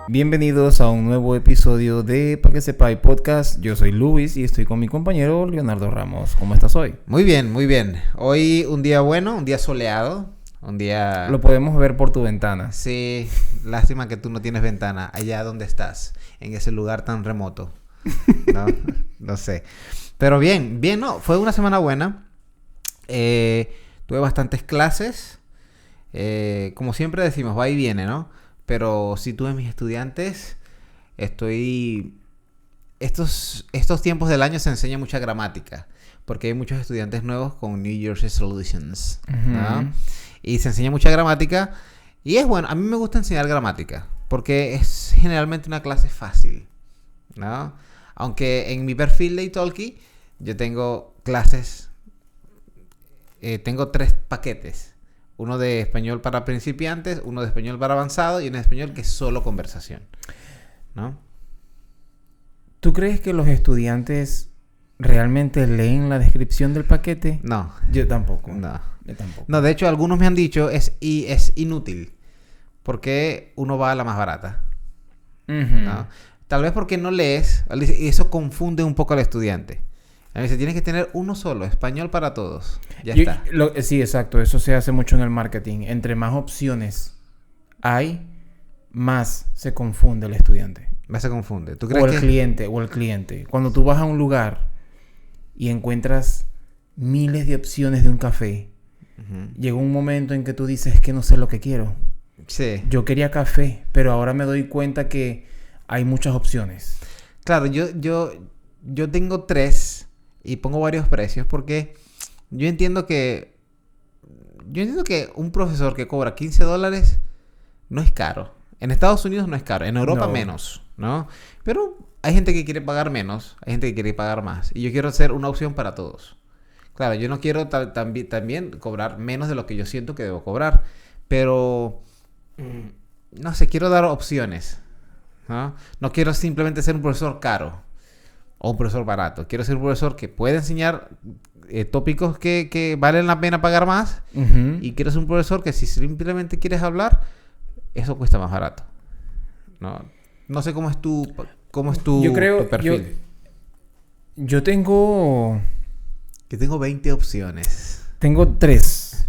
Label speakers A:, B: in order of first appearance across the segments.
A: Bienvenidos a un nuevo episodio de Pa' que sepáis podcast. Yo soy Luis y estoy con mi compañero Leonardo Ramos. ¿Cómo estás hoy?
B: Muy bien, muy bien. Hoy un día bueno, un día soleado, un día...
A: Lo podemos ver por tu ventana.
B: Sí, lástima que tú no tienes ventana allá donde estás, en ese lugar tan remoto. No sé. Pero bien, no, fue una semana buena. Tuve bastantes clases. Como siempre decimos, va y viene, ¿no? Pero sí tuve mis estudiantes. Estos tiempos del año se enseña mucha gramática. Porque hay muchos estudiantes nuevos con New Year's Resolutions, ¿no?
A: Ujú.
B: Y se enseña mucha gramática. Y es bueno, a mí me gusta enseñar gramática. Porque es generalmente una clase fácil, ¿no? Aunque en mi perfil de Italki yo tengo clases. Tengo 3 paquetes. Uno de español para principiantes, uno de español para avanzado y uno de español que es solo conversación, ¿no?
A: ¿Tú crees que los estudiantes realmente leen la descripción del paquete?
B: No.
A: Yo tampoco.
B: No.
A: Yo tampoco.
B: No, de hecho, algunos me han dicho es inútil. Porque uno va a la más barata,
A: Ujú.
B: ¿no? Tal vez porque no lees, y eso confunde un poco al estudiante. A veces tienes que tener uno solo, español para todos. Ya está.
A: Sí, exacto. Eso se hace mucho en el marketing. Entre más opciones hay, más se confunde el estudiante.
B: Me se confunde. ¿Tú
A: O
B: crees
A: el cliente. Cuando tú vas a un lugar y encuentras miles de opciones de un café,
B: Ujú.
A: llega un momento en que tú dices, es que no sé lo que quiero.
B: Sí.
A: Yo quería café, pero ahora me doy cuenta que hay muchas opciones.
B: Claro, yo tengo 3 y pongo varios precios porque yo entiendo que un profesor que cobra $15 no es caro. En Estados Unidos no es caro, en Europa
A: No.
B: menos, ¿no? Pero hay gente que quiere pagar menos, hay gente que quiere pagar más y yo quiero ser una opción para todos. Claro, yo no quiero también cobrar menos de lo que yo siento que debo cobrar, pero no sé, quiero dar opciones, ¿no? No quiero simplemente ser un profesor caro o un profesor barato. Quiero ser un profesor que puede enseñar tópicos que valen la pena pagar más.
A: Ujú.
B: Y quiero ser un profesor que si simplemente quieres hablar, eso cuesta más barato. No sé cómo es tu
A: Yo creo,
B: tu perfil.
A: yo tengo
B: Que tengo 20 opciones.
A: 3.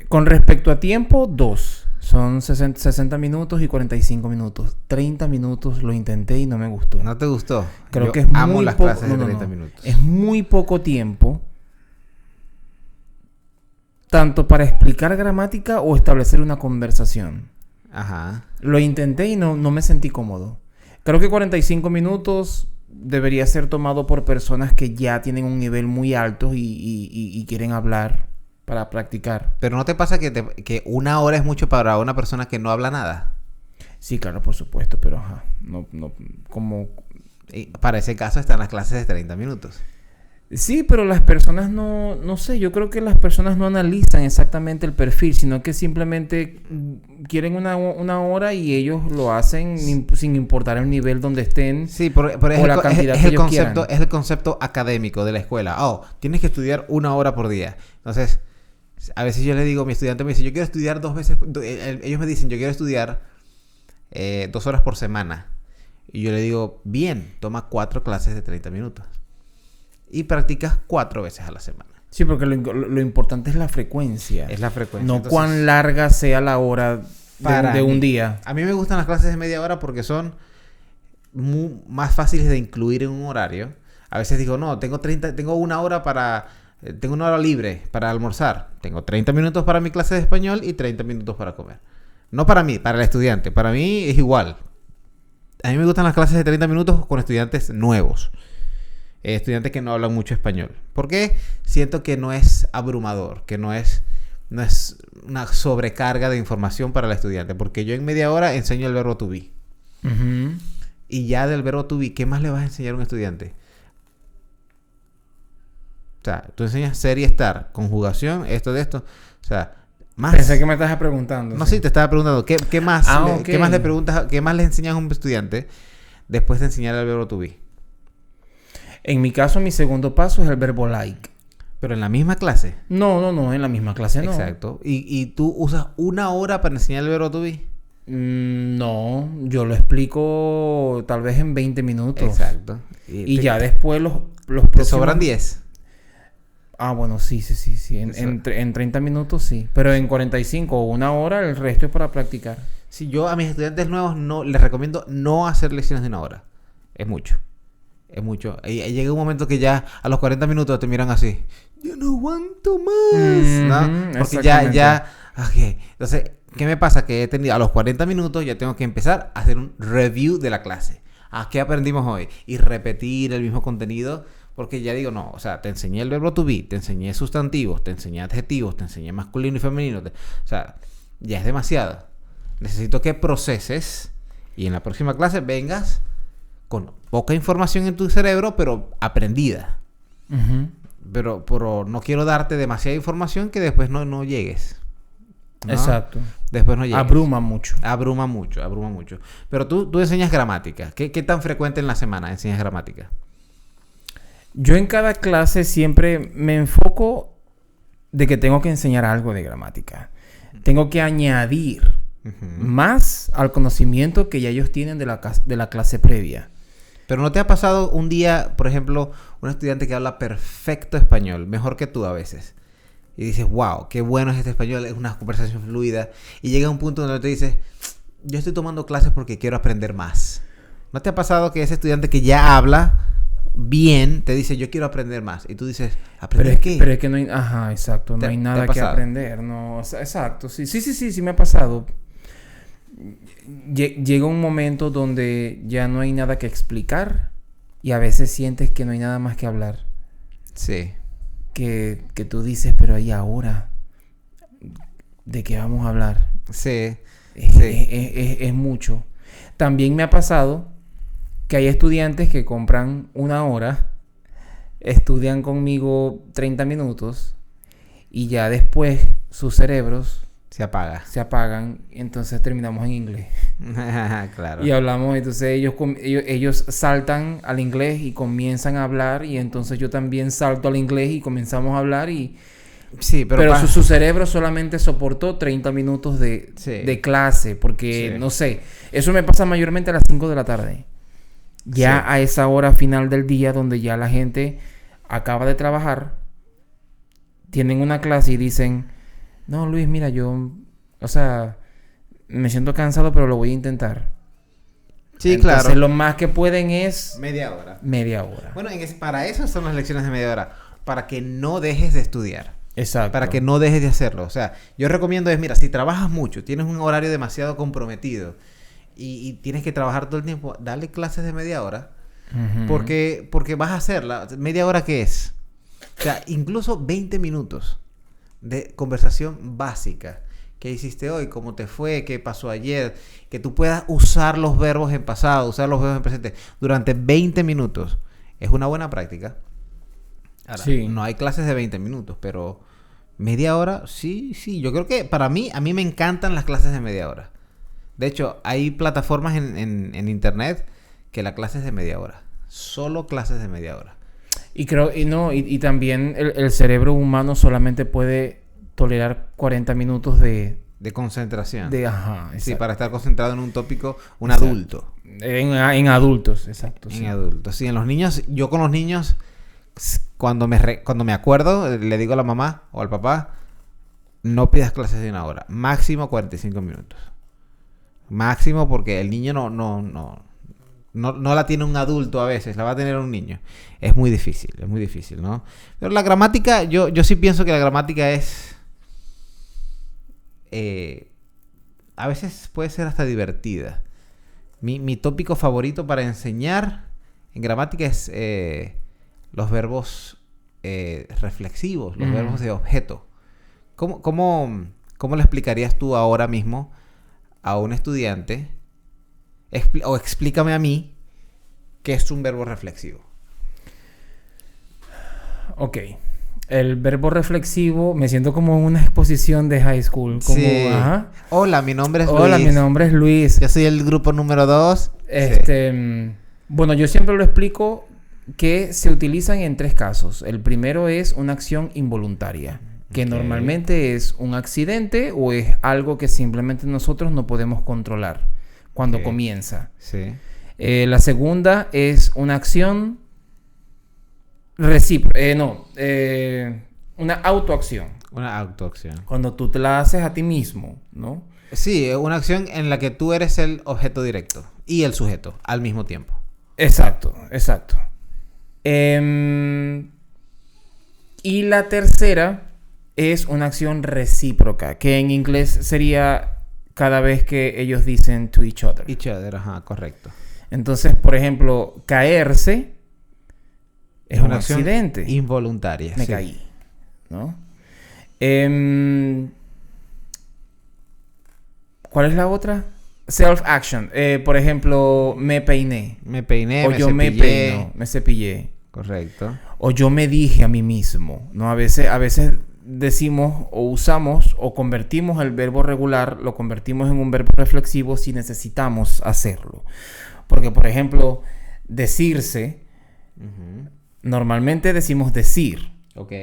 A: Con respecto a tiempo, 2. Son 60 minutos y 45 minutos. 30 minutos lo intenté y no me gustó.
B: ¿No te gustó?
A: Creo
B: Yo
A: que es
B: amo
A: muy
B: las
A: poco.
B: clases de 30 minutos.
A: Es muy poco tiempo. Tanto para explicar gramática o establecer una conversación.
B: Ajá.
A: Lo intenté y no me sentí cómodo. Creo que 45 minutos debería ser tomado por personas que ya tienen un nivel muy alto y quieren hablar para practicar.
B: Pero ¿no te pasa que 1 hora es mucho para una persona que no habla nada?
A: Sí, claro, por supuesto, pero ajá, no, como...
B: Y para ese caso están las clases de 30 minutos.
A: Sí, pero las personas no sé, yo creo que las personas no analizan exactamente el perfil, sino que simplemente quieren una hora y ellos lo hacen sin importar el nivel donde estén.
B: Sí, pero
A: O la cantidad que ellos quieran.
B: es el concepto académico de la escuela. Oh, tienes que estudiar 1 hora por día. Entonces, a veces yo le digo, mi estudiante me dice, yo quiero estudiar 2 veces. Ellos me dicen, yo quiero estudiar 2 horas por semana. Y yo le digo, bien, toma 4 clases de 30 minutos. Y practicas 4 veces a la semana.
A: Sí, porque lo importante es la frecuencia.
B: Es la frecuencia.
A: No
B: Entonces,
A: cuán larga sea la hora de un
B: mí,
A: día.
B: A mí me gustan las clases de media hora porque son más fáciles de incluir en un horario. A veces digo, no, tengo 1 hora tengo 1 hora libre para almorzar. Tengo 30 minutos para mi clase de español y 30 minutos para comer. No para mí, para el estudiante. Para mí es igual. A mí me gustan las clases de 30 minutos con estudiantes nuevos. Estudiantes que no hablan mucho español. Porque siento que no es abrumador, que no es una sobrecarga de información para el estudiante. Porque yo en media hora enseño el verbo to be.
A: Uh-huh.
B: Y ya del verbo to be, ¿qué más le vas a enseñar a un estudiante? O sea, tú enseñas ser y estar, conjugación, esto de esto. O sea, más...
A: Pensé que me estabas preguntando.
B: No, sí, te estaba preguntando. ¿Qué más,
A: ok.
B: ¿qué más le preguntas, qué más le enseñas a un estudiante después de enseñar el verbo to be?
A: En mi caso, mi segundo paso es el verbo like.
B: Pero en la misma clase.
A: No, en la misma clase no.
B: Exacto. ¿Y tú usas una hora para enseñar el verbo to be?
A: No, yo lo explico tal vez en 20 minutos.
B: Exacto.
A: Y ya después los
B: ¿Te
A: próximos...
B: sobran 10?
A: Bueno, sí. En 30 minutos sí. Pero en 45 o una hora el resto es para practicar.
B: Sí, yo a mis estudiantes nuevos no les recomiendo no hacer lecciones de una hora. Es mucho. Es mucho. Y llega un momento que ya a los 40 minutos te miran así. Yo no aguanto más. ¿No? Porque ya... Ok. Entonces, ¿qué me pasa? Que he tenido a los 40 minutos ya tengo que empezar a hacer un review de la clase. ¿Qué aprendimos hoy? Y repetir el mismo contenido. Porque ya digo, no, o sea, te enseñé el verbo to be, te enseñé sustantivos, te enseñé adjetivos, te enseñé masculino y femenino. O sea, ya es demasiado. Necesito que proceses y en la próxima clase vengas con poca información en tu cerebro, pero aprendida.
A: Uh-huh.
B: Pero no quiero darte demasiada información que después no llegues. ¿No?
A: Exacto.
B: Después no llegues.
A: Abruma mucho.
B: Abruma mucho. Pero tú enseñas gramática. ¿Qué tan frecuente en la semana enseñas gramática?
A: Yo en cada clase siempre me enfoco de que tengo que enseñar algo de gramática. Tengo que añadir más al conocimiento que ya ellos tienen de la clase previa.
B: Pero ¿no te ha pasado un día, por ejemplo, un estudiante que habla perfecto español, mejor que tú a veces? Y dices, wow, qué bueno es este español, es una conversación fluida. Y llega un punto donde te dices, yo estoy tomando clases porque quiero aprender más. ¿No te ha pasado que ese estudiante que ya habla bien te dice, yo quiero aprender más? Y tú dices, ¿aprender qué?
A: Pero es que no hay... Ajá, exacto. No hay nada que aprender. No, exacto. Sí me ha pasado. Llega un momento donde ya no hay nada que explicar y a veces sientes que no hay nada más que hablar.
B: Sí.
A: Que tú dices, pero ahí ahora, ¿de qué vamos a hablar?
B: Sí.
A: Es mucho. También me ha pasado que hay estudiantes que compran una hora, estudian conmigo 30 minutos y ya después sus cerebros
B: se apagan,
A: entonces terminamos en inglés.
B: Claro.
A: Y hablamos, entonces ellos saltan al inglés y comienzan a hablar y entonces yo también salto al inglés y comenzamos a hablar y...
B: Sí,
A: pero su cerebro solamente soportó 30 minutos de clase porque, no sé, eso me pasa mayormente a las 5 de la tarde. Ya a esa hora final del día donde ya la gente acaba de trabajar, tienen una clase y dicen, no, Luis, mira, yo, o sea, me siento cansado, pero lo voy a intentar.
B: Sí,
A: entonces,
B: claro.
A: Lo más que pueden es...
B: Media hora.
A: Bueno,
B: para eso son las lecciones de media hora. Para que no dejes de estudiar.
A: Exacto.
B: Para que no dejes de hacerlo. O sea, yo recomiendo mira, si trabajas mucho, tienes un horario demasiado comprometido y tienes que trabajar todo el tiempo, dale clases de media hora. Uh-huh. Porque vas a hacerla. ¿Media hora qué es? O sea, incluso 20 minutos de conversación básica. ¿Qué hiciste hoy? ¿Cómo te fue? ¿Qué pasó ayer? Que tú puedas usar los verbos en pasado, usar los verbos en presente durante 20 minutos. Es una buena práctica. Ahora, no hay clases de 20 minutos, pero media hora, sí. Yo creo que a mí me encantan las clases de media hora. De hecho, hay plataformas en internet que la clase es de media hora. Solo clases de media hora.
A: Y también el cerebro humano solamente puede tolerar 40 minutos de
B: concentración.
A: Sí,
B: para estar concentrado en un tópico, adulto.
A: En adultos, exacto.
B: En adultos. Sí, en los niños, yo con los niños, cuando me acuerdo, le digo a la mamá o al papá, no pidas clases de una hora. Máximo 45 minutos. Máximo porque el niño no la tiene un adulto a veces, la va a tener un niño. Es muy difícil, ¿no? Pero la gramática, yo sí pienso que la gramática es... a veces puede ser hasta divertida. Mi tópico favorito para enseñar en gramática es los verbos reflexivos, los verbos de objeto. ¿Cómo le explicarías tú ahora mismo a un estudiante o explícame a mí qué es un verbo reflexivo?
A: Ok. El verbo reflexivo, me siento como en una exposición de high school.
B: Sí. Hola, mi nombre es Luis.
A: Hola, mi nombre es Luis.
B: Yo soy el grupo número 2.
A: Bueno, yo siempre lo explico que se utilizan en 3 casos. El primero es una acción involuntaria, que normalmente es un accidente o es algo que simplemente nosotros no podemos controlar cuando comienza.
B: Sí.
A: La segunda es una acción una autoacción.
B: Una autoacción.
A: Cuando tú te la haces a ti mismo, ¿no?
B: Sí, una acción en la que tú eres el objeto directo y el sujeto al mismo tiempo.
A: Exacto. Y la tercera es una acción recíproca, que en inglés sería cada vez que ellos dicen to each other.
B: Each other, ajá, correcto.
A: Entonces, por ejemplo, caerse es un
B: acción
A: accidente.
B: Involuntaria.
A: Me caí, ¿no? ¿Cuál es la otra? Self-action. Por ejemplo, me peiné.
B: Me peiné,
A: O
B: me
A: yo
B: cepillé.
A: me peino, me cepillé.
B: Correcto.
A: O yo me dije a mí mismo, ¿no? A veces decimos o usamos o convertimos el verbo regular, lo convertimos en un verbo reflexivo si necesitamos hacerlo. Porque, por ejemplo, decirse, normalmente decimos decir.
B: Ok.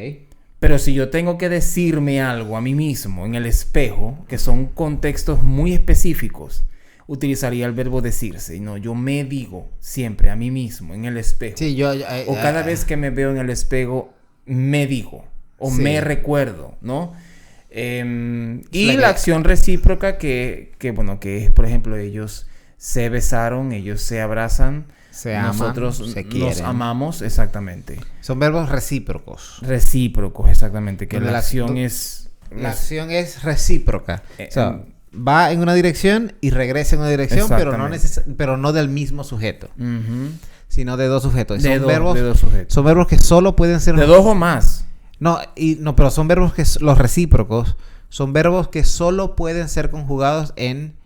A: Pero si yo tengo que decirme algo a mí mismo en el espejo, que son contextos muy específicos, utilizaría el verbo decirse. Y no, yo me digo siempre a mí mismo en el espejo.
B: Sí,
A: o cada vez que me veo en el espejo, me digo. O me recuerdo, ¿no? Y la acción recíproca que es, por ejemplo, ellos se besaron, ellos se abrazan. Nosotros
B: se quieren.
A: nos amamos, exactamente.
B: Son verbos recíprocos.
A: Recíprocos, exactamente. Que
B: Donde
A: la acción es...
B: La acción es recíproca. O sea, va en una dirección y regresa en una dirección, pero no del mismo sujeto. Sino de dos sujetos.
A: De dos sujetos.
B: Son verbos que solo pueden ser...
A: De dos o más.
B: Pero son verbos que... Los recíprocos son verbos que solo pueden ser conjugados en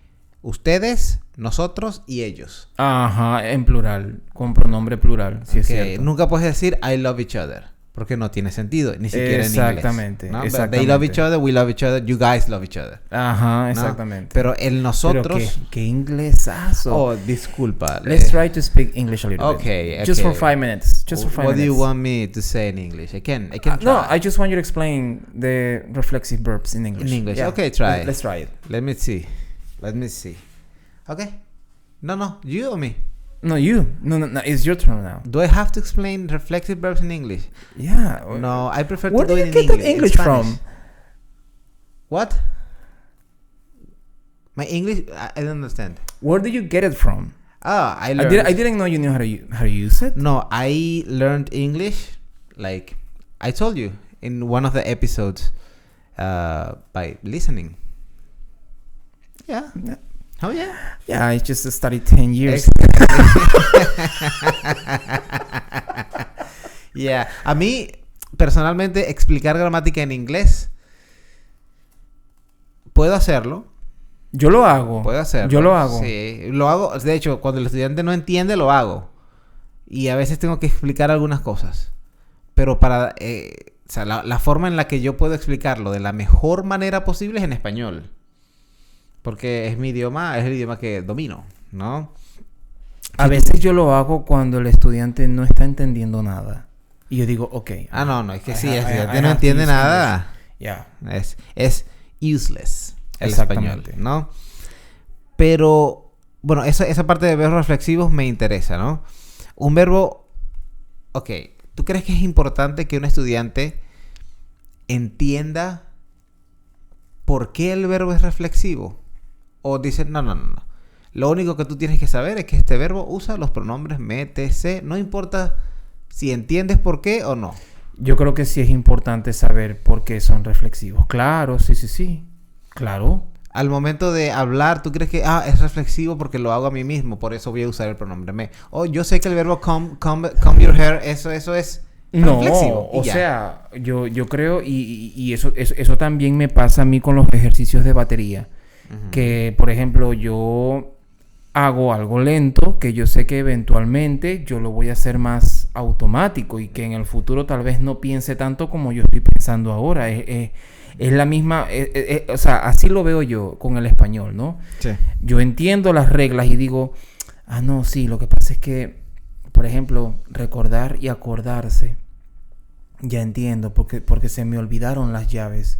B: ustedes, nosotros y ellos.
A: Ajá, en plural, con pronombre plural, sí es cierto.
B: Nunca puedes decir I love each other, porque no tiene sentido, ni siquiera en inglés.
A: Exactamente.
B: They love each other, we love each other, you guys love each other.
A: Ajá, exactamente.
B: Pero el nosotros...
A: Pero qué inglesazo.
B: Oh, disculpa.
A: Let's try to speak English a little bit.
B: Okay.
A: Just for 5 minutes.
B: What do you want me to say in English? I can try.
A: No, I just want you to explain the reflexive verbs in English.
B: In English.
A: Yeah.
B: Okay, try it.
A: Let's try it.
B: Let me see. Okay. No, you or me?
A: No, you. No, it's your turn now.
B: Do I have to explain reflexive verbs in English?
A: Yeah.
B: No, I prefer
A: Where
B: to do
A: do
B: it
A: you
B: in
A: get
B: English.
A: that English from?
B: What? My English? I don't understand.
A: Where did you get it from?
B: I learned...
A: I didn't know you knew how to use it.
B: No, I learned English, like I told you in one of the episodes, by listening. Yeah. Oh, yeah.
A: Yeah, I just studied 10 years.
B: Yeah. A mí, personalmente, explicar gramática en inglés, puedo hacerlo.
A: Yo lo hago.
B: Puedo hacerlo.
A: Yo lo hago.
B: Sí, lo hago. De hecho, cuando el estudiante no entiende, lo hago. Y a veces tengo que explicar algunas cosas. Pero para... o sea, la forma en la que yo puedo explicarlo de la mejor manera posible es en español. Porque es mi idioma, es el idioma que domino, ¿no?
A: A veces yo lo hago cuando el estudiante no está entendiendo nada. Y yo digo, ok.
B: No, es que si el estudiante no entiende nada, es useless el español, ¿no? Pero, bueno, esa parte de verbos reflexivos me interesa, ¿no? Un verbo... Ok, ¿tú crees que es importante que un estudiante entienda por qué el verbo es reflexivo? O dicen, no. Lo único que tú tienes que saber es que este verbo usa los pronombres me, te, se. No importa si entiendes por qué o no.
A: Yo creo que sí es importante saber por qué son reflexivos. Claro, sí. Claro.
B: Al momento de hablar, ¿tú crees que es reflexivo porque lo hago a mí mismo? Por eso voy a usar el pronombre me. Yo sé que el verbo comb your hair, eso es reflexivo.
A: No, sea, yo creo, y eso también me pasa a mí con los ejercicios de batería. Que, por ejemplo, yo hago algo lento que yo sé que eventualmente yo lo voy a hacer más automático y que en el futuro tal vez no piense tanto como yo estoy pensando ahora. Es la misma... o sea, así lo veo yo con el español, ¿no?
B: Sí.
A: Yo entiendo las reglas y digo... no, sí, lo que pasa es que... Por ejemplo, recordar y acordarse. Ya entiendo, porque se me olvidaron las llaves,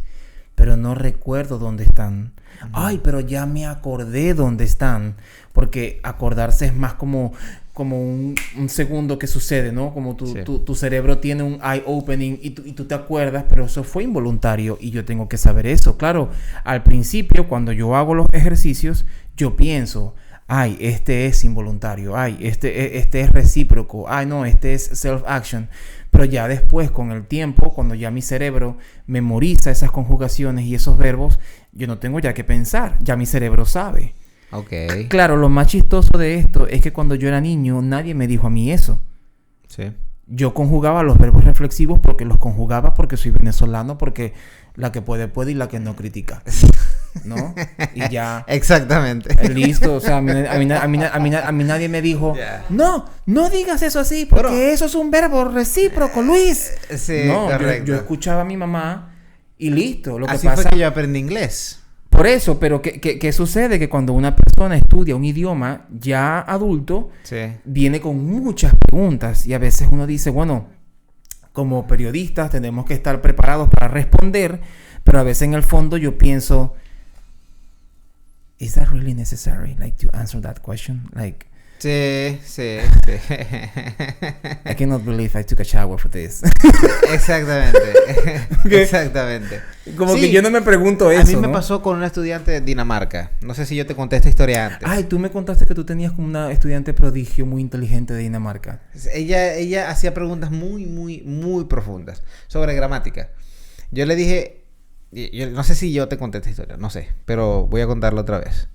A: pero no recuerdo dónde están. Ay, pero ya me acordé dónde están. Porque acordarse es más como un segundo que sucede, ¿no? Como tu cerebro tiene un eye opening y tú te acuerdas, pero eso fue involuntario y yo tengo que saber eso. Claro, al principio, cuando yo hago los ejercicios, yo pienso, ay, este es involuntario, ay, este es recíproco, ay, no, este es self-action. Pero ya después, con el tiempo, cuando ya mi cerebro memoriza esas conjugaciones y esos verbos, yo no tengo ya que pensar, ya mi cerebro sabe.
B: Ok.
A: Claro, lo más chistoso de esto es que cuando yo era niño, nadie me dijo a mí eso.
B: Sí.
A: Yo conjugaba los verbos reflexivos porque los conjugaba porque soy venezolano, porque la que puede, puede y la que no critica. ¿No? Y ya.
B: Exactamente.
A: Listo. O sea, a mí nadie me dijo,
B: Yeah.
A: no digas eso así, porque
B: Pero,
A: eso es un verbo recíproco, Luis.
B: Sí,
A: No,
B: correcto.
A: yo escuchaba a mi mamá y listo. Lo que
B: Así
A: pasa...
B: fue que yo aprendí inglés.
A: Por eso, pero ¿qué sucede? Que cuando una persona estudia un idioma ya adulto,
B: Sí.
A: viene con muchas preguntas y a veces uno dice, bueno, como periodistas tenemos que estar preparados para responder, pero a veces en el fondo yo pienso, ¿is that really necessary, like, to answer that question? Like,
B: Sí.
A: I cannot believe I took a shower for this.
B: Exactamente.
A: Okay.
B: Exactamente.
A: Como
B: Sí,
A: que yo no me pregunto eso,
B: a mí me
A: ¿no?
B: pasó con una estudiante de Dinamarca. No sé si yo te conté esta historia antes.
A: Ay, tú me contaste que tú tenías como una estudiante prodigio muy inteligente de Dinamarca.
B: Ella hacía preguntas muy profundas sobre gramática. Yo le dije, yo no sé si yo te conté esta historia, no sé, pero voy a contarla otra vez.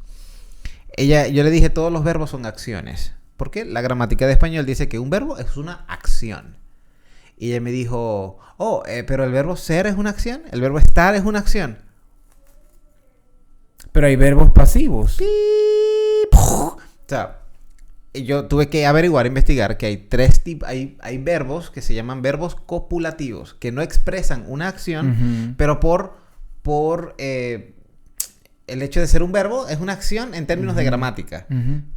B: Yo le dije, todos los verbos son acciones. Porque la gramática de español dice que un verbo es una acción. Y ella me dijo, pero el verbo ser es una acción, el verbo estar es una acción.
A: Pero hay verbos pasivos.
B: O sea, yo tuve que averiguar, investigar que hay tres tipos, hay verbos que se llaman verbos copulativos, que no expresan una acción, pero por el hecho de ser un verbo es una acción en términos de gramática,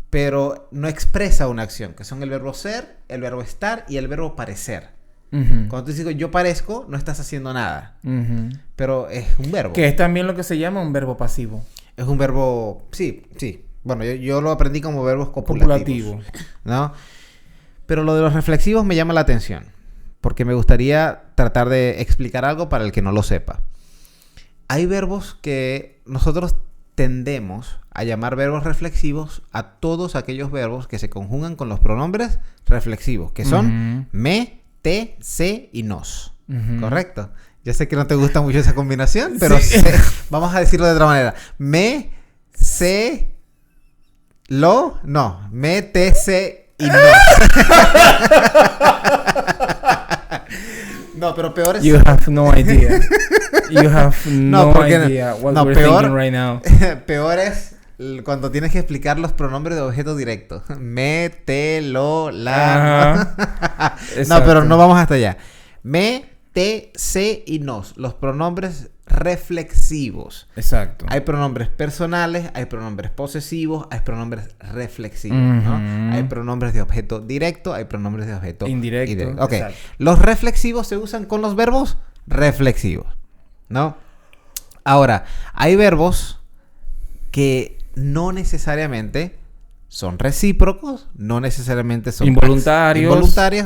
B: pero no expresa una acción, que son el verbo ser, el verbo estar y el verbo parecer. Cuando tú dices yo parezco, no estás haciendo nada, pero es un verbo.
A: Que es también lo que se llama un verbo pasivo.
B: Es un verbo, sí. Bueno, yo lo aprendí como verbos copulativos, ¿no? Pero lo de los reflexivos me llama la atención, porque me gustaría tratar de explicar algo para el que no lo sepa. Hay verbos que nosotros tendemos a llamar verbos reflexivos a todos aquellos verbos que se conjugan con los pronombres reflexivos, que son me, te, se y nos. ¿Correcto? Ya sé que no te gusta mucho esa combinación, pero
A: sí.
B: Vamos a decirlo de otra manera. Me, se, me, te, se y no. No, pero peor es...
A: You have no idea. You have no idea what we're thinking right now.
B: Peor es cuando tienes que explicar los pronombres de objeto directo. Me, te, lo, la. No, pero no vamos hasta allá. Me, te, se y nos. Los pronombres reflexivos.
A: Exacto.
B: Hay pronombres personales, hay pronombres posesivos, hay pronombres reflexivos, ¿no? Hay pronombres de objeto directo, hay pronombres de objeto indirecto. Ok.
A: Exacto.
B: Los reflexivos se usan con los verbos reflexivos, ¿no? Ahora, hay verbos que no necesariamente son recíprocos, no necesariamente son involuntarios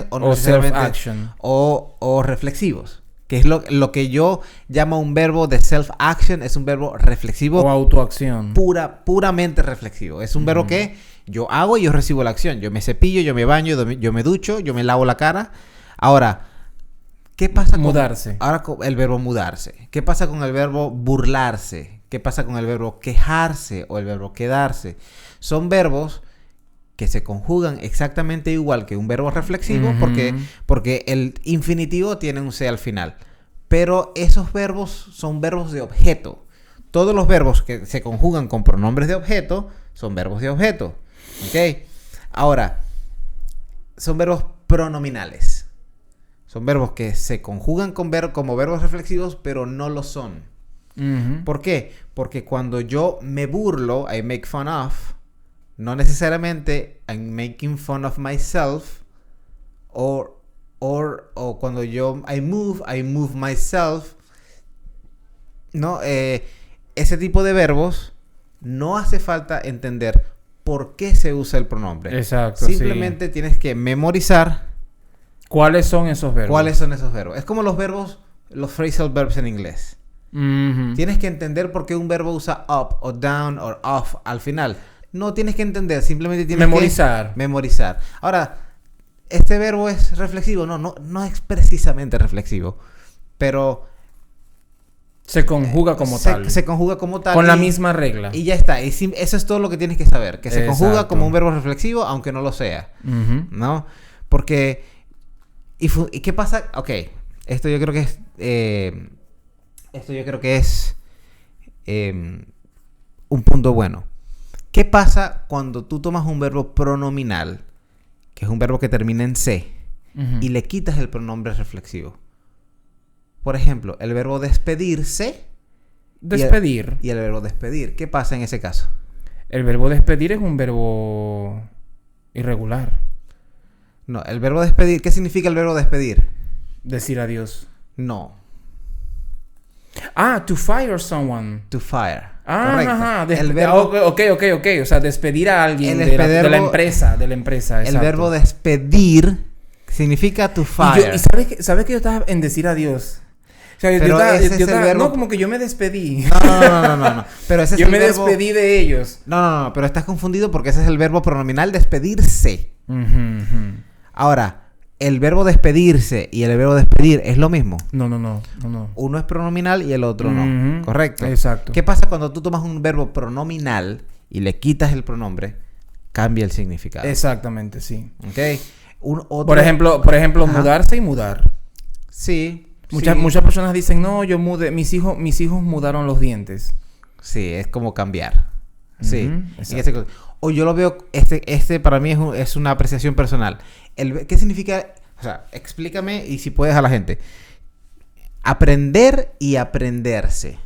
B: o no necesariamente
A: self-action
B: o reflexivos. Que es lo que yo llamo un verbo de self-action, es un verbo reflexivo.
A: O autoacción.
B: Puramente reflexivo. Es un verbo que yo hago y yo recibo la acción. Yo me cepillo, yo me baño, yo me ducho, yo me lavo la cara. Ahora, ¿qué pasa con...
A: Mudarse.
B: Ahora con el verbo mudarse. ¿Qué pasa con el verbo burlarse? ¿Qué pasa con el verbo quejarse o el verbo quedarse? Son verbos que se conjugan exactamente igual que un verbo reflexivo porque el infinitivo tiene un se al final. Pero esos verbos son verbos de objeto. Todos los verbos que se conjugan con pronombres de objeto son verbos de objeto. ¿Ok? Ahora, son verbos pronominales. Son verbos que se conjugan como verbos reflexivos, pero no lo son. ¿Por qué? Porque cuando yo me burlo, I make fun of, no necesariamente I'm making fun of myself, O cuando I move myself, ¿no? Ese tipo de verbos no hace falta entender por qué se usa el pronombre.
A: Exacto.
B: Simplemente tienes que memorizar
A: ¿cuáles son esos verbos?
B: Es como los phrasal verbs en inglés.
A: Uh-huh.
B: Tienes que entender por qué un verbo usa up o down o off al final. No tienes que entender, simplemente tienes que memorizar. Ahora, ¿este verbo es reflexivo? No es precisamente reflexivo, pero
A: se conjuga como tal.
B: Se conjuga como tal.
A: Con la misma regla.
B: Y ya está. Eso es todo lo que tienes que saber. Que se conjuga como un verbo reflexivo, aunque no lo sea.
A: Uh-huh.
B: ¿No? Porque... ¿Y qué pasa? Ok. Esto yo creo que es... un punto bueno. ¿Qué pasa cuando tú tomas un verbo pronominal, que es un verbo que termina en C,
A: uh-huh,
B: y le quitas el pronombre reflexivo? Por ejemplo, el verbo despedirse.
A: Despedir.
B: Y el verbo despedir. ¿Qué pasa en ese caso?
A: El verbo despedir es un verbo irregular.
B: No, el verbo despedir. ¿Qué significa el verbo despedir?
A: Decir adiós.
B: No.
A: Ah, to fire someone.
B: To fire.
A: Ah,
B: correcto.
A: ajá.
B: El verbo...
A: Ok. O sea, despedir a alguien de la empresa. Exacto.
B: El verbo despedir significa to fire.
A: Y ¿sabes que yo estaba en decir adiós? O sea,
B: pero ese es el verbo...
A: No, como que yo me despedí.
B: No. Pero ese es
A: yo
B: el
A: me
B: verbo...
A: despedí de ellos.
B: No. Pero estás confundido porque ese es el verbo pronominal despedirse.
A: Uh-huh.
B: Ahora, ¿el verbo despedirse y el verbo despedir es lo mismo?
A: No.
B: Uno es pronominal y el otro no. ¿Correcto?
A: Exacto.
B: ¿Qué pasa cuando tú tomas un verbo pronominal y le quitas el pronombre? Cambia el significado.
A: Exactamente, sí.
B: ¿Ok?
A: Por ejemplo, ajá, mudarse y mudar.
B: Sí.
A: Muchas personas dicen, no, yo mudé, mis hijos mudaron los dientes.
B: Sí, es como cambiar. Sí.
A: Uh-huh,
B: o yo lo veo, para mí es una apreciación personal. ¿Qué significa? O sea, explícame y si puedes a la gente. Aprender y aprenderse.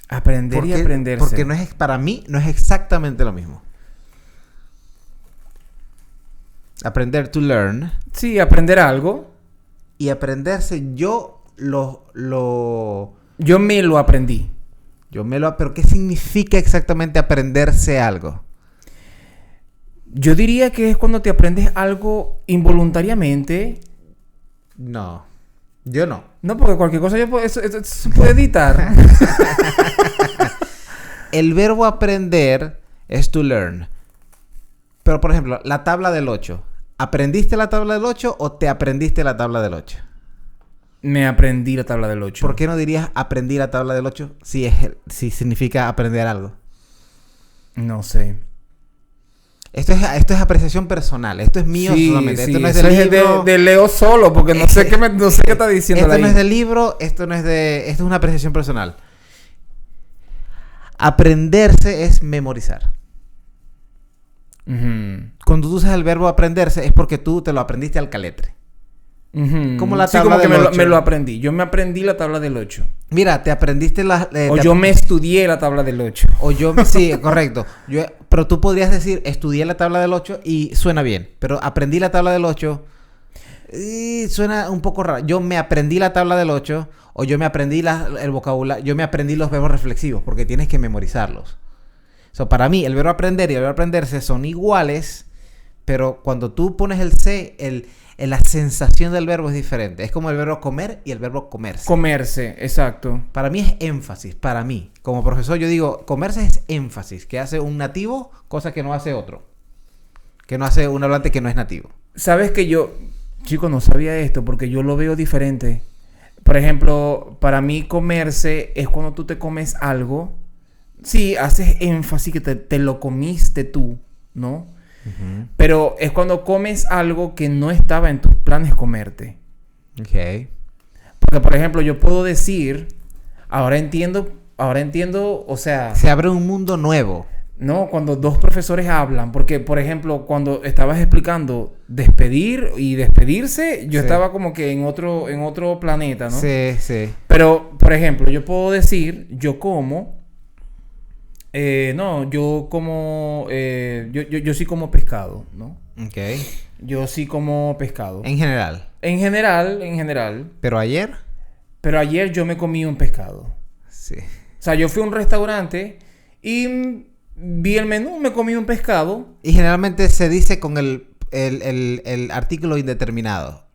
A: Aprender y aprenderse.
B: Porque para mí no es exactamente lo mismo. Aprender, to learn.
A: Sí, aprender algo.
B: Y aprenderse, yo
A: me lo aprendí.
B: Pero ¿qué significa exactamente aprenderse algo?
A: Yo diría que es cuando te aprendes algo involuntariamente.
B: No. Yo no.
A: No, porque cualquier cosa eso se puede editar.
B: El verbo aprender es to learn. Pero, por ejemplo, la tabla del 8. ¿Aprendiste la tabla del 8 o te aprendiste la tabla del 8?
A: Me aprendí la tabla del 8.
B: ¿Por qué no dirías aprendí la tabla del 8 si significa aprender algo?
A: No sé.
B: Esto es apreciación personal. Esto es mío solamente.
A: Sí.
B: Esto no es del libro.
A: De Leo solo, porque no sé qué está diciendo.
B: Esto no es del libro. Esto es una apreciación personal. Aprenderse es memorizar.
A: Uh-huh.
B: Cuando tú usas el verbo aprenderse es porque tú te lo aprendiste al caletre.
A: Uh-huh.
B: Como la tabla del 8.
A: Me lo aprendí. Yo me aprendí la tabla del 8.
B: Mira, te aprendiste
A: yo me estudié la tabla del 8.
B: Sí, correcto. Pero tú podrías decir, estudié la tabla del 8 y suena bien. Pero aprendí la tabla del 8 y suena un poco raro. Yo me aprendí la tabla del 8 o yo me aprendí el vocabulario. Yo me aprendí los verbos reflexivos porque tienes que memorizarlos. Para mí, el verbo aprender y el verbo aprenderse son iguales, pero cuando tú pones el C, la sensación del verbo es diferente. Es como el verbo comer y el verbo comerse.
A: Comerse, exacto.
B: Para mí es énfasis, para mí. Como profesor yo digo, comerse es énfasis, que hace un nativo, cosa que no hace otro. Que no hace un hablante que no es nativo.
A: ¿Sabes que yo, chico, no sabía esto porque yo lo veo diferente? Por ejemplo, para mí comerse es cuando tú te comes algo. Sí, haces énfasis que te lo comiste tú, ¿no?
B: Uh-huh.
A: Pero es cuando comes algo que no estaba en tus planes comerte.
B: Ok.
A: Porque, por ejemplo, yo puedo decir, ahora entiendo, o sea...
B: Se abre un mundo nuevo.
A: No, cuando dos profesores hablan. Porque, por ejemplo, cuando estabas explicando despedir y despedirse, yo estaba como que en otro planeta, ¿no?
B: Sí.
A: Pero, por ejemplo, yo puedo decir, yo como... No, yo como... yo sí como pescado, ¿no?
B: Ok.
A: Yo sí como pescado.
B: En general.
A: En general.
B: ¿Pero ayer?
A: Pero ayer yo me comí un pescado.
B: Sí.
A: O sea, yo fui a un restaurante y vi el menú, me comí un pescado.
B: Y generalmente se dice con el artículo indeterminado.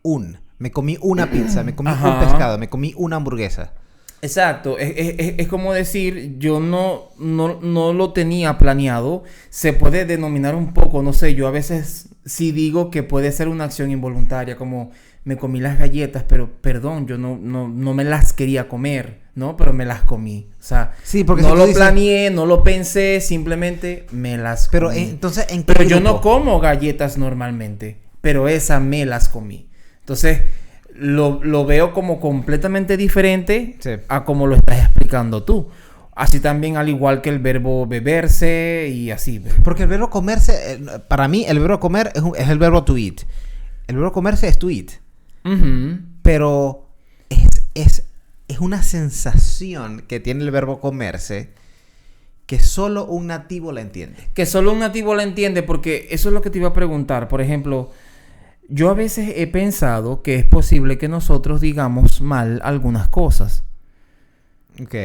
B: Me comí una pizza, me comí
A: Ajá.
B: un pescado, me comí una hamburguesa.
A: Exacto, es como decir, yo no lo tenía planeado, se puede denominar un poco, no sé, yo a veces sí digo que puede ser una acción involuntaria, como me comí las galletas, pero perdón, yo no me las quería comer, ¿no? Pero me las comí, o sea,
B: Sí, porque
A: no
B: si tú
A: lo
B: dices-
A: planeé, no lo pensé, simplemente me las
B: Pero
A: comí.
B: entonces, ¿en qué
A: Pero yo no
B: grupo?
A: como galletas normalmente, pero esa me las comí. Entonces, lo veo como completamente diferente
B: Sí.
A: a como lo estás explicando tú. Así también al igual que el verbo beberse y así.
B: Porque el verbo comerse, para mí, el verbo comer es el verbo to eat. El verbo comerse es to eat.
A: Ujú.
B: Pero es una sensación que tiene el verbo comerse que solo un nativo la entiende.
A: Que solo un nativo la entiende, porque eso es lo que te iba a preguntar. Por ejemplo, yo a veces he pensado que es posible que nosotros digamos mal algunas cosas.
B: Ok.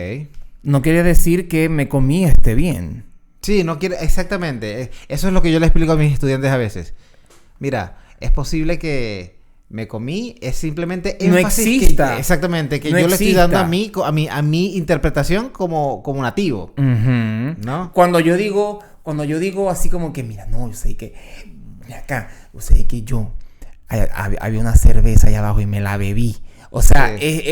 A: No quiere decir que me comí esté bien.
B: Sí, no quiere... Exactamente. Eso es lo que yo le explico a mis estudiantes a veces. Mira, es posible que me comí, es simplemente
A: No
B: énfasis
A: exista.
B: exactamente, que
A: No
B: yo le estoy dando
A: exista.
B: a mi interpretación como nativo.
A: Ujú.
B: ¿No?
A: Cuando yo digo así como que, mira, no, yo sé que, mira acá, yo sé que yo, había una cerveza allá abajo y me la bebí. O sea,
B: Sí.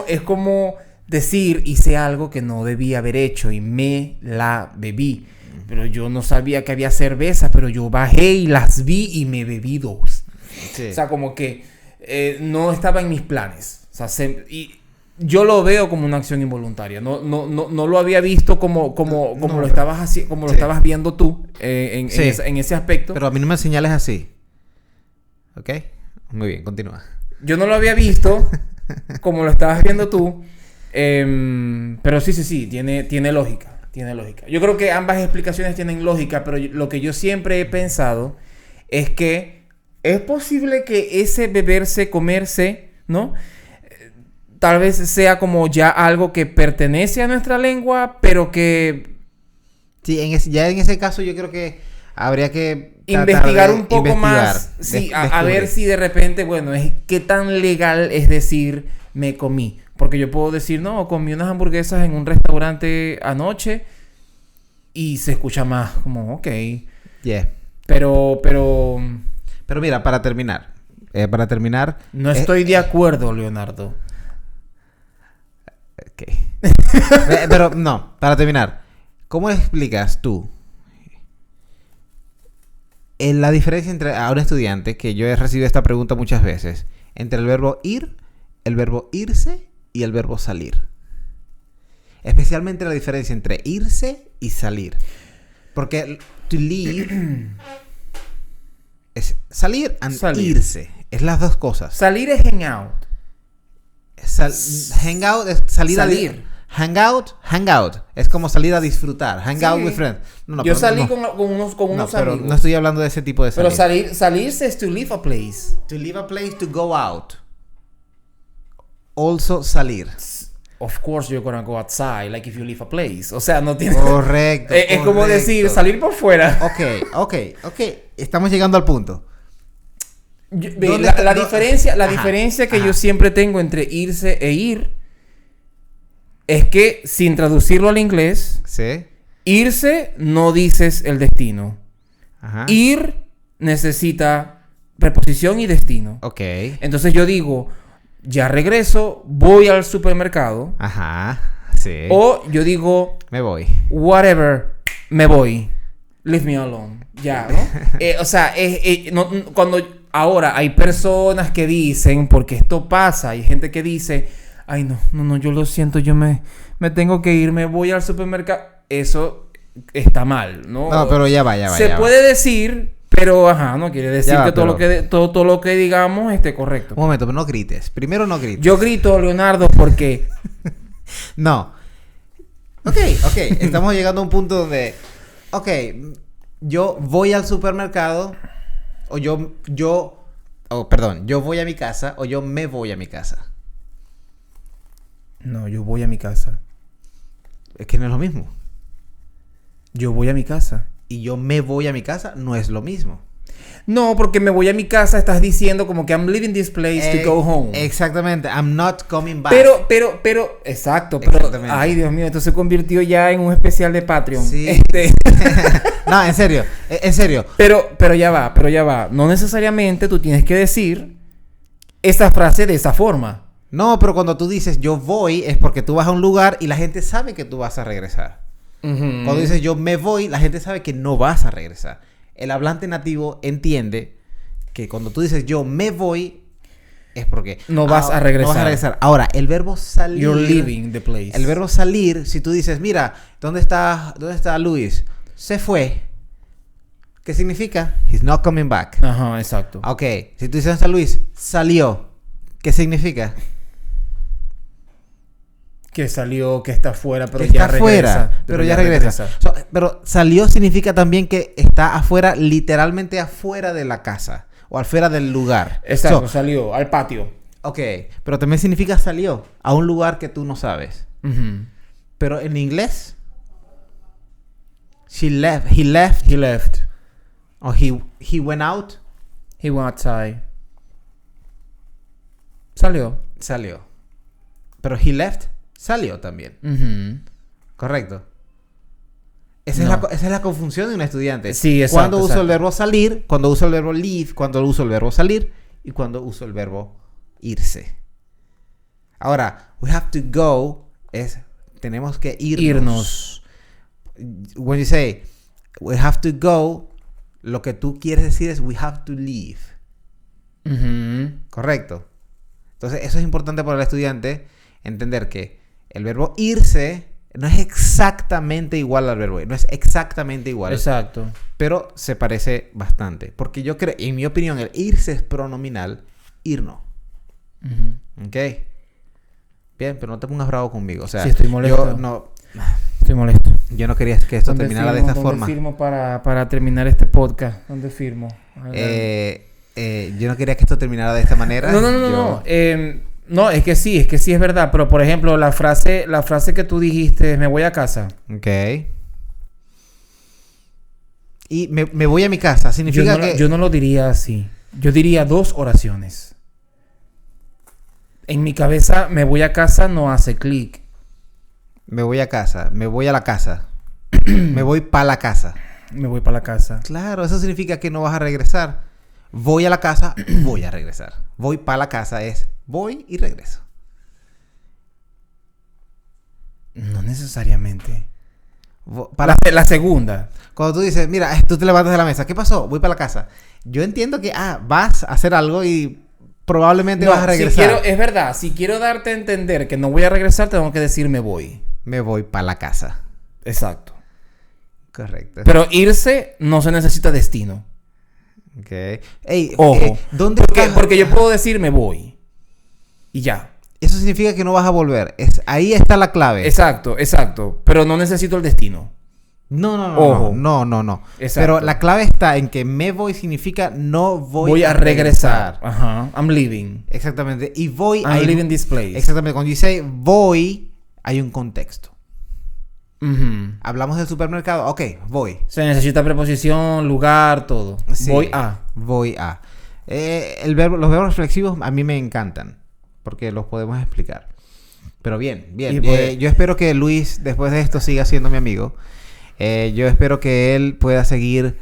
A: es como decir, hice algo que no debía haber hecho y me la bebí. Pero yo no sabía que había cerveza, pero yo bajé y las vi y me bebí 2.
B: Sí.
A: O sea, como que no estaba en mis planes. O sea, y yo lo veo como una acción involuntaria. No lo había visto como
B: No,
A: lo estabas como lo
B: sí.
A: estabas viendo tú
B: Sí.
A: en ese aspecto.
B: Pero a mí no me señales así. ¿Ok? Muy bien, continúa.
A: Yo no lo había visto como lo estabas viendo tú. Pero sí, tiene lógica. Tiene lógica. Yo creo que ambas explicaciones tienen lógica, pero lo que yo siempre he pensado es que es posible que ese beberse, comerse, ¿no? Tal vez sea como ya algo que pertenece a nuestra lengua, pero que
B: Sí, ya en ese caso yo creo que habría que tratar
A: investigar
B: de
A: un poco
B: investigar,
A: más, sí, a
B: descubrir.
A: ver si de repente, bueno, es qué tan legal es decir me comí. Porque yo puedo decir, no, comí unas hamburguesas en un restaurante anoche y se escucha más como, ok.
B: Yeah.
A: Pero
B: Pero mira, para terminar,
A: no estoy de acuerdo, Leonardo.
B: ok. Pero no, para terminar, ¿cómo explicas tú la diferencia entre a un estudiante, que yo he recibido esta pregunta muchas veces, entre el verbo ir, el verbo irse y el verbo salir? Especialmente la diferencia entre irse y salir. Porque to leave es salir and
A: Salir.
B: irse. Es las dos cosas.
A: Salir es hang out.
B: Hangout es salir.
A: Salir.
B: Hangout. Es como salir a disfrutar. Hangout
A: Sí.
B: with friends. No,
A: Yo
B: pero
A: salí
B: no.
A: con unos
B: No, pero
A: amigos.
B: no estoy hablando de ese tipo de salir.
A: Pero salirse es to leave a place.
B: To leave a place, to go out. Also salir.
A: Of course you're gonna go outside, like if you leave a place. O sea, no tiene...
B: Correcto.
A: Es como decir, salir por fuera.
B: Ok. Estamos llegando al punto. ¿Dónde está-
A: La
B: no-
A: diferencia
B: Ajá.
A: que yo siempre tengo entre irse e ir es que, sin traducirlo al inglés,
B: Sí.
A: irse no dices el destino.
B: Ajá.
A: Ir necesita preposición y destino.
B: Ok.
A: Entonces yo digo, ya regreso, voy al supermercado.
B: Ajá. Sí.
A: O yo digo,
B: Me voy.
A: whatever, me voy. Leave me alone. Ya, ¿no? O sea, cuando ahora hay personas que dicen, porque esto pasa, hay gente que dice, ay, no, yo lo siento, yo me tengo que ir, me voy al supermercado. Eso está mal, ¿no?
B: No, pero ya va.
A: Se puede decir, pero ajá, no quiere decir
B: Ya va,
A: que
B: pero-
A: todo lo que digamos esté correcto.
B: Un momento, pero no grites. Primero no grites.
A: Yo grito, Leonardo, porque
B: No. Ok. Estamos llegando a un punto donde... Ok, yo voy al supermercado o yo voy a mi casa o yo me voy a mi casa.
A: No, yo voy a mi casa.
B: Es que no es lo mismo.
A: Yo voy a mi casa.
B: Y yo me voy a mi casa no es lo mismo.
A: No, porque me voy a mi casa estás diciendo como que I'm leaving this place to go home.
B: Exactamente. I'm not coming back.
A: Exacto. Pero, ay, Dios mío, esto se convirtió ya en un especial de Patreon.
B: Sí. No, en serio.
A: Pero ya va. No necesariamente tú tienes que decir esa frase de esa forma.
B: No, pero cuando tú dices yo voy es porque tú vas a un lugar y la gente sabe que tú vas a regresar. Uh-huh. Cuando dices yo me voy, la gente sabe que no vas a regresar. El hablante nativo entiende que cuando tú dices yo me voy es porque
A: no vas a regresar.
B: No vas a regresar. Ahora, el verbo salir.
A: You're leaving the place.
B: El verbo salir, si tú dices, mira, ¿dónde está Luis? Se fue. ¿Qué significa? He's not coming back.
A: Ajá, exacto.
B: Ok, si tú dices, ¿dónde está Luis? Salió. ¿Qué significa?
A: Que salió, que está afuera, pero
B: que
A: ya
B: está
A: regresa.
B: Afuera, pero ya regresa. Pero salió significa también que está afuera, literalmente afuera de la casa. O afuera del lugar.
A: Exacto, salió al patio.
B: Ok, pero también significa salió a un lugar que tú no sabes. Uh-huh. Pero en inglés, he left. O he went out.
A: He went outside. Salió.
B: Pero he left, salió también.
A: Uh-huh.
B: Correcto. Esa es la confusión de un estudiante.
A: Sí, exacto.
B: Cuando uso el verbo salir, cuando uso el verbo leave, cuando uso el verbo salir y cuando uso el verbo irse. Ahora, we have to go es tenemos que irnos. When you say we have to go, lo que tú quieres decir es we have to leave.
A: Uh-huh.
B: Correcto. Entonces, eso es importante para el estudiante entender que el verbo irse no es exactamente igual al verbo ir. No es exactamente igual.
A: Exacto.
B: Pero se parece bastante. Porque yo creo, en mi opinión, el irse es pronominal, ir no.
A: Uh-huh.
B: ¿Ok? Bien, pero no te pongas bravo conmigo. O sea,
A: sí, estoy molesto. Estoy molesto.
B: Yo no quería que esto terminara de esta forma.
A: ¿Dónde firmo para terminar este podcast? ¿Dónde firmo?
B: Yo no quería que esto terminara de esta manera.
A: No. No, es que sí es verdad. Pero, por ejemplo, la frase que tú dijiste, me voy a casa.
B: Ok. Y me voy a mi casa. Significa que...
A: Yo no lo diría así. Yo diría 2 oraciones. En mi cabeza, me voy a casa no hace clic.
B: Me voy a casa. Me voy a la casa. Me voy para la casa.
A: Me voy para la casa.
B: Claro, eso significa que no vas a regresar. Voy a la casa, voy a regresar. Voy para la casa es voy y regreso.
A: No necesariamente.
B: La
A: segunda.
B: Cuando tú dices, mira, tú te levantas de la mesa. ¿Qué pasó? Voy para la casa. Yo entiendo que, vas a hacer algo y probablemente vas a regresar.
A: Es verdad. Si quiero darte a entender que no voy a regresar, tengo que decir me voy.
B: Me voy para la casa.
A: Exacto.
B: Correcto.
A: Pero irse no se necesita destino.
B: Ok. Ey,
A: ojo.
B: ¿Dónde
A: porque yo puedo decir me voy. Y ya.
B: Eso significa que no vas a volver. Ahí está la clave.
A: Exacto. Pero no necesito el destino.
B: No.
A: Ojo.
B: No.
A: Exacto.
B: Pero la clave está en que me voy significa no voy
A: a regresar. Ajá. I'm leaving.
B: Exactamente. Y voy
A: I'm leaving this place.
B: Exactamente. Cuando dice voy, hay un contexto.
A: Uh-huh.
B: Hablamos del supermercado. Ok, voy.
A: Se necesita preposición, lugar, todo.
B: Sí,
A: voy a.
B: Los verbos reflexivos a mí me encantan. Porque los podemos explicar. Pero bien. Yo espero que Luis, después de esto, siga siendo mi amigo. Yo espero que él pueda seguir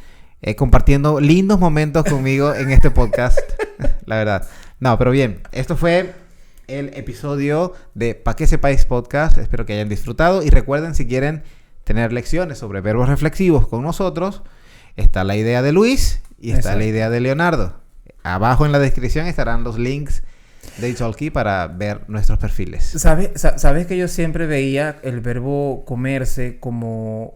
B: compartiendo lindos momentos conmigo en este podcast. La verdad. No, pero bien. Esto fue el episodio de Pa' que sepáis podcast. Espero que hayan disfrutado. Y recuerden, si quieren tener lecciones sobre verbos reflexivos con nosotros, está la idea de Luis y está la idea de Leonardo. Abajo en la descripción estarán los links de Italki para ver nuestros perfiles.
A: ¿Sabes que yo siempre veía el verbo comerse como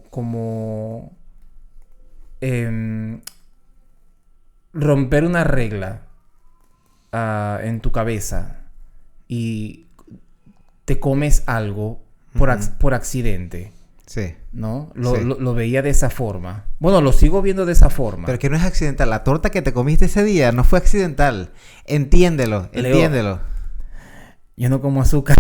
A: romper una regla en tu cabeza y te comes algo por accidente?
B: Sí.
A: ¿no?
B: Sí.
A: Lo veía de esa forma. Bueno, lo sigo viendo de esa forma.
B: Pero que no es accidental. La torta que te comiste ese día no fue accidental. Entiéndelo,
A: Leo,
B: entiéndelo.
A: yo no como azúcar.